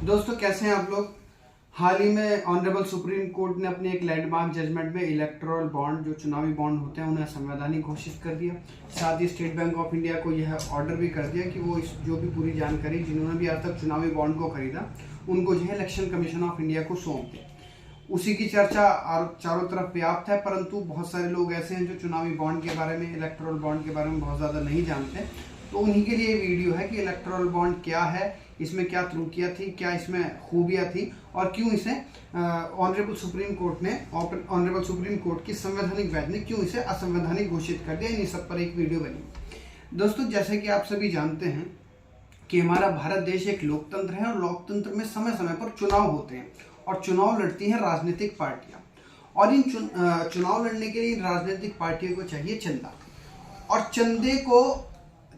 दोस्तों कैसे हैं आप लोग। हाल ही में ऑनरेबल सुप्रीम कोर्ट ने अपने एक लैंडमार्क जजमेंट में इलेक्टोरल बॉन्ड जो चुनावी बॉन्ड होते हैं उन्हें असंवैधानिक घोषित कर दिया। साथ ही स्टेट बैंक ऑफ इंडिया को यह ऑर्डर भी कर दिया कि वो इस जो भी पूरी जानकारी जिन्होंने भी आज तक चुनावी बॉन्ड को खरीदा उनको जो है इलेक्शन कमीशन ऑफ इंडिया को सौंप दे। उसी की चर्चा चारों तरफ व्याप्त है, परंतु बहुत सारे लोग ऐसे हैं जो चुनावी बॉन्ड के बारे में, इलेक्टोरल बॉन्ड के बारे में बहुत ज़्यादा नहीं जानते। तो उन्हीं के लिए वीडियो है कि इलेक्टोरल बॉन्ड क्या है, इसमें क्या त्रुटियां थी, क्या इसमें खूबियां थी और क्यों इसे ऑनरेबल सुप्रीम कोर्ट की संवैधानिक बेंच ने क्यों इसे असंवैधानिक घोषित कर दिया। इन सब पर एक वीडियो बनी। दोस्तों जैसे कि आप सभी जानते हैं कि हमारा भारत देश एक लोकतंत्र है और लोकतंत्र में समय समय पर चुनाव होते हैं और चुनाव लड़ती हैं राजनीतिक पार्टियां। और इन चुनाव लड़ने के लिए राजनीतिक पार्टियों को चाहिए चंदा, और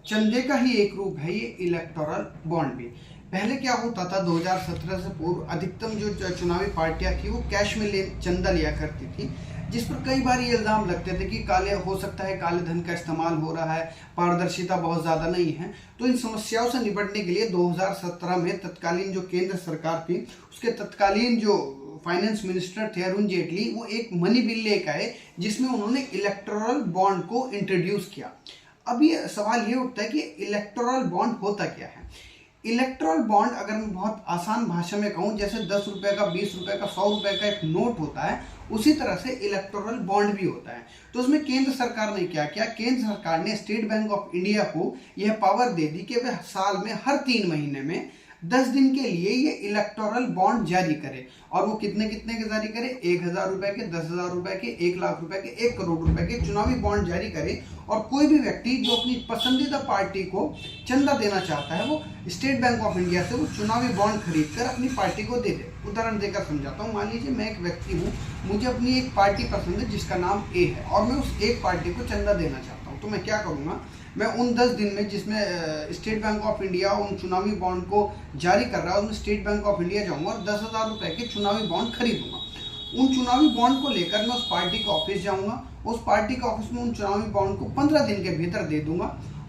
चंदे का ही एक रूप है ये इलेक्टोरल बॉन्ड भी। पहले क्या होता था, 2017 से पूर्व अधिकतम जो चुनावी पार्टियां थी वो कैश में चंदा लिया करती थी, जिस पर कई बार ये इल्जाम लगते थे कि हो सकता है काले धन का इस्तेमाल हो रहा है, पारदर्शिता बहुत ज़्यादा नहीं है। तो इन समस्याओं से निपटने के लिए 2017 में तत्कालीन जो केंद्र सरकार थी उसके तत्कालीन जो फाइनेंस मिनिस्टर थे अरुण जेटली, वो एक मनी बिल लेकर आए जिसमें उन्होंने इलेक्टोरल बॉन्ड को इंट्रोड्यूस किया। अब ये सवाल ये उठता है कि इलेक्टोरल बॉन्ड होता क्या है। इलेक्टोरल बॉन्ड अगर मैं बहुत आसान भाषा में कहूँ, जैसे 10 रुपए का, 20 रुपए का, 100 रुपए का एक नोट होता है, उसी तरह से इलेक्टोरल बॉन्ड भी होता है। तो उसमें केंद्र सरकार ने क्या किया, केंद्र सरकार ने स्टेट बैंक ऑफ इंडिया को यह पावर दे दी कि वह साल में हर 3 महीने में 10 दिन के लिए ये इलेक्टोरल बॉन्ड जारी करे। और वो कितने कितने के जारी करे, 1000 रुपए के, 10,000 रुपए के, 1 लाख रुपए के, 1 करोड़ रुपए के चुनावी बॉन्ड जारी करे। और कोई भी व्यक्ति जो अपनी पसंदीदा पार्टी को चंदा देना चाहता है वो स्टेट बैंक ऑफ इंडिया से वो चुनावी बॉन्ड खरीद कर अपनी पार्टी को दे दे। उदाहरण देकर समझाता हूँ। मान लीजिए मैं एक व्यक्ति हूँ, मुझे अपनी एक पार्टी पसंद है जिसका नाम ए है और मैं उस एक पार्टी को चंदा देना चाहता हूँ। तो मैं क्या करूँगा, मैं उन 10 दिन में जिसमें स्टेट बैंक ऑफ इंडिया उन चुनावी बॉन्ड को जारी कर रहा है उसमें स्टेट बैंक ऑफ इंडिया जाऊंगा और 10,000 रुपए के चुनावी बॉन्ड खरीदूंगा। उन चुनावी बॉन्ड को लेकर मैं उस पार्टी के ऑफिस जाऊंगा, उस पार्टी के ऑफिस में उन चुनावी बॉन्ड को 15 दिन के भीतर दे दूंगा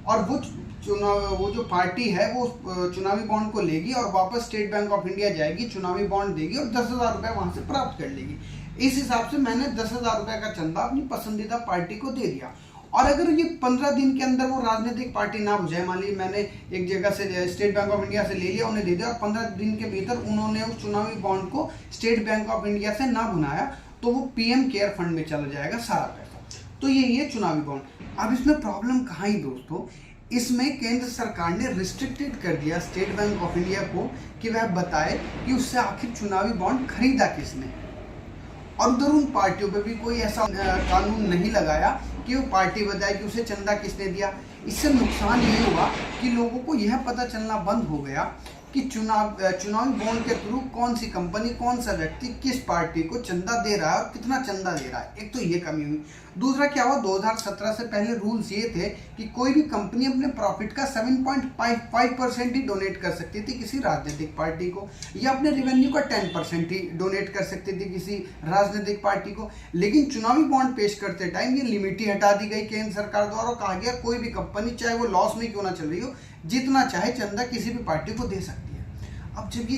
और वो जो पार्टी है वो चुनावी बॉन्ड को लेगी और वापस स्टेट बैंक ऑफ इंडिया जाएगी, चुनावी बॉन्ड देगी और 10,000 रुपये वहाँ से प्राप्त कर लेगी। इस हिसाब से मैंने 10,000 रुपये का चंदा अपनी पसंदीदा पार्टी को दे दिया। और अगर ये 15 दिन के अंदर वो राजनीतिक पार्टी ना बुझाए, मान लीजिए मैंने एक जगह से स्टेट बैंक ऑफ इंडिया से ले लिया, उन्हें दे दिया और 15 दिन के भीतर उन्होंने उस चुनावी बॉन्ड को स्टेट बैंक ऑफ इंडिया से ना बुनाया, तो वो पीएम केयर फंड में चला जाएगा सारा पैसा। तो यही है चुनावी बॉन्ड। अब इसमें प्रॉब्लम कहाँ ही दोस्तों, इसमें केंद्र सरकार ने रिस्ट्रिक्टेड कर दिया स्टेट बैंक ऑफ इंडिया को कि वह बताए कि उससे आखिर चुनावी बॉन्ड खरीदा किसने। और उधर उन पार्टियों पे भी कोई ऐसा कानून नहीं लगाया कि वो पार्टी बताए कि उसे चंदा किसने दिया। इससे नुकसान ये हुआ कि लोगों को यह पता चलना बंद हो गया कि चुनावी बॉन्ड के थ्रू कौन सी कंपनी, कौन सा व्यक्ति किस पार्टी को चंदा दे रहा है और कितना चंदा दे रहा है। एक तो ये कमी हुई। दूसरा क्या हुआ, 2017 से पहले रूल्स ये थे कि कोई भी कंपनी अपने प्रॉफिट का 7.55% ही डोनेट कर सकती थी किसी राजनीतिक पार्टी को, या अपने रेवेन्यू का 10% ही डोनेट कर सकती थी किसी राजनीतिक पार्टी को। लेकिन चुनावी बॉन्ड पेश करते टाइम ये लिमिट ही हटा दी गई केंद्र सरकार द्वारा और कहा गया कोई भी कंपनी चाहे वो लॉस में क्यों ना चल रही हो, जितना चाहे चंदा किसी भी पार्टी को दे सकती है। अब जब ये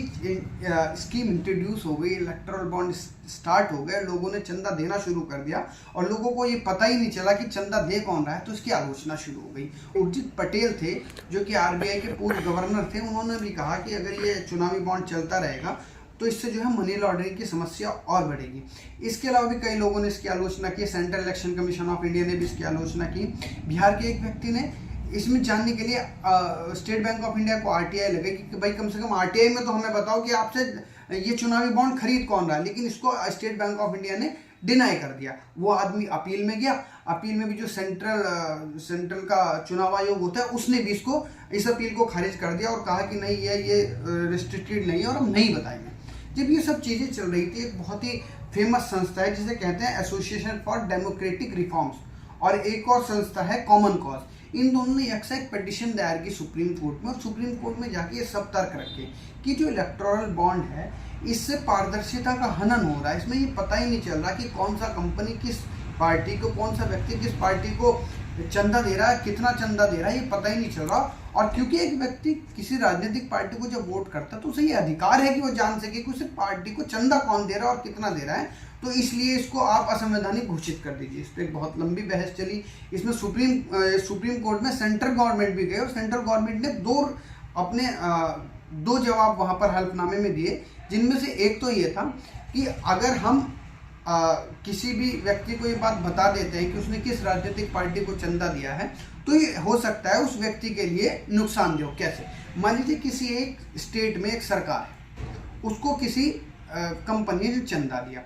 स्कीम इंट्रोड्यूस हो गई, इलेक्टोरल बॉन्ड स्टार्ट हो गए, लोगों ने चंदा देना शुरू कर दिया और लोगों को ये पता ही नहीं चला कि चंदा दे कौन रहा है, तो इसकी आलोचना शुरू हो गई। उर्जित पटेल थे जो कि आरबीआई के पूर्व गवर्नर थे, उन्होंने भी कहा कि अगर ये चुनावी बॉन्ड चलता रहेगा तो इससे जो है मनी लॉन्ड्रिंग की समस्या और बढ़ेगी। इसके अलावा भी कई लोगों ने इसकी आलोचना की। Central election commission of India ने भी इसकी आलोचना की। बिहार के एक व्यक्ति ने इसमें जानने के लिए स्टेट बैंक ऑफ इंडिया को आरटीआई लगे कि भाई कम से कम आरटीआई में तो हमें बताओ कि आपसे ये चुनावी बॉन्ड खरीद कौन रहा है, लेकिन इसको स्टेट बैंक ऑफ इंडिया ने डिनाई कर दिया। वो आदमी अपील में गया, अपील में भी जो सेंट्रल का चुनाव आयोग होता है उसने भी इस अपील को खारिज कर दिया और कहा कि नहीं ये रिस्ट्रिक्टेड नहीं है और हम नहीं बताएंगे। जब ये सब चीज़ें चल रही थी, एक बहुत ही फेमस संस्था है जिसे कहते हैं एसोसिएशन फॉर डेमोक्रेटिक रिफॉर्म्स, और एक और संस्था है कॉमन कॉज। इन दोनों ने एक पिटीशन दायर की सुप्रीम कोर्ट में और सुप्रीम कोर्ट में जाके ये सब तर्क रखे कि जो इलेक्टोरल बॉन्ड है इससे पारदर्शिता का हनन हो रहा है। इसमें ये पता ही नहीं चल रहा कि कौन सा कंपनी किस पार्टी को, कौन सा व्यक्ति किस पार्टी को चंदा दे रहा है, कितना चंदा दे रहा है, ये पता ही नहीं चल रहा। और क्योंकि एक व्यक्ति किसी राजनीतिक पार्टी को जब वोट करता है तो उसे ये अधिकार है कि वो जान सके कि उसे पार्टी को चंदा कौन दे रहा है और कितना दे रहा है, तो इसलिए इसको आप असंवैधानिक घोषित कर दीजिए। इस पर एक बहुत लंबी बहस चली। इसमें सुप्रीम कोर्ट में सेंट्रल गवर्नमेंट भी गए और सेंट्रल गवर्नमेंट ने दो जवाब वहाँ पर हल्फनामे में दिए, जिनमें से एक तो ये था कि अगर हम किसी भी व्यक्ति को ये बात बता देते हैं कि उसने किस राजनीतिक पार्टी को चंदा दिया है, तो ये हो सकता है उस व्यक्ति के लिए नुकसानदेह। कैसे? मान लीजिए किसी एक स्टेट में एक सरकार है, उसको किसी कंपनी ने चंदा दिया।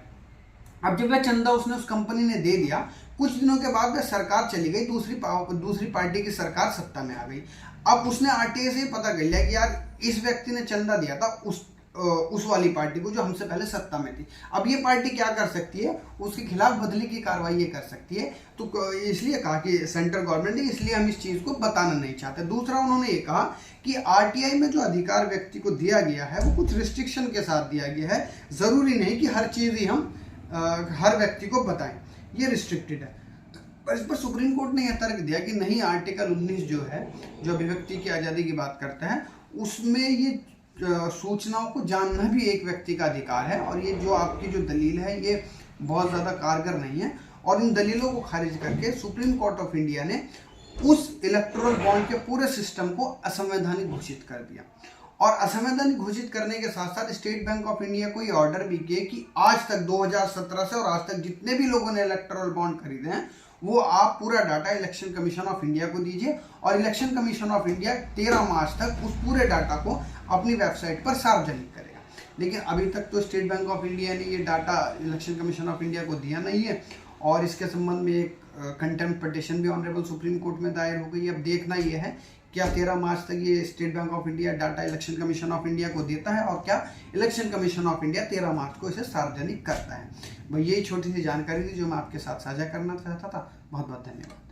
अब जब वह चंदा उसने उस कंपनी ने दे दिया, कुछ दिनों के बाद वह सरकार चली गई, दूसरी पार्टी की सरकार सत्ता में आ गई। अब उसने आरटीआई से पता कर लिया कि यार इस व्यक्ति ने चंदा दिया था उस वाली पार्टी को जो हमसे पहले सत्ता में थी। अब ये पार्टी क्या कर सकती है? उसके खिलाफ बदली की कार्रवाई ये कर सकती है। तो इसलिए कहा कि सेंट्रल गवर्नमेंट ने, इसलिए हम इस चीज़ को बताना नहीं चाहते। दूसरा, उन्होंने ये कहा कि आरटीआई में जो अधिकार व्यक्ति को दिया गया है वो कुछ रिस्ट्रिक्शन के साथ दिया गया है। ज़रूरी नहीं कि हर चीज़ ही हम हर व्यक्ति को बताएं, ये रिस्ट्रिक्टेड है। पर इस पर सुप्रीम कोर्ट ने यह तर्क दिया कि नहीं, आर्टिकल 19 जो है, जो अभिव्यक्ति की आज़ादी की बात करता है, उसमें ये सूचनाओं को जानना भी एक व्यक्ति का अधिकार है, और ये जो आपकी जो दलील है ये बहुत ज़्यादा कारगर नहीं है। और इन दलीलों को खारिज करके सुप्रीम कोर्ट ऑफ इंडिया ने उस इलेक्टोरल बॉन्ड के पूरे सिस्टम को असंवैधानिक घोषित कर दिया। और असंवैधानिक घोषित करने के साथ साथ स्टेट बैंक ऑफ इंडिया को ये ऑर्डर भी किए कि आज तक 2017 से और आज तक जितने भी लोगों ने इलेक्टोरल बॉन्ड खरीदे हैं वो आप पूरा data election commission of India को दीजिए, और इलेक्शन कमीशन ऑफ इंडिया 13 मार्च तक उस पूरे डाटा को अपनी वेबसाइट पर सार्वजनिक करेगा। लेकिन अभी तक तो स्टेट बैंक ऑफ इंडिया ने ये data election commission of India को दिया नहीं है, और इसके संबंध में एक कंटेम्प्ट पिटीशन भी ऑनरेबल सुप्रीम कोर्ट में दायर हो गई है। अब देखना ये है क्या 13 मार्च तक ये state bank of India data election commission of India को देता है, और क्या इलेक्शन कमीशन ऑफ इंडिया 13 मार्च को इसे सार्वजनिक करता है। भाई यही छोटी सी जानकारी थी जो मैं आपके साथ साझा करना चाहता था। बहुत बहुत धन्यवाद।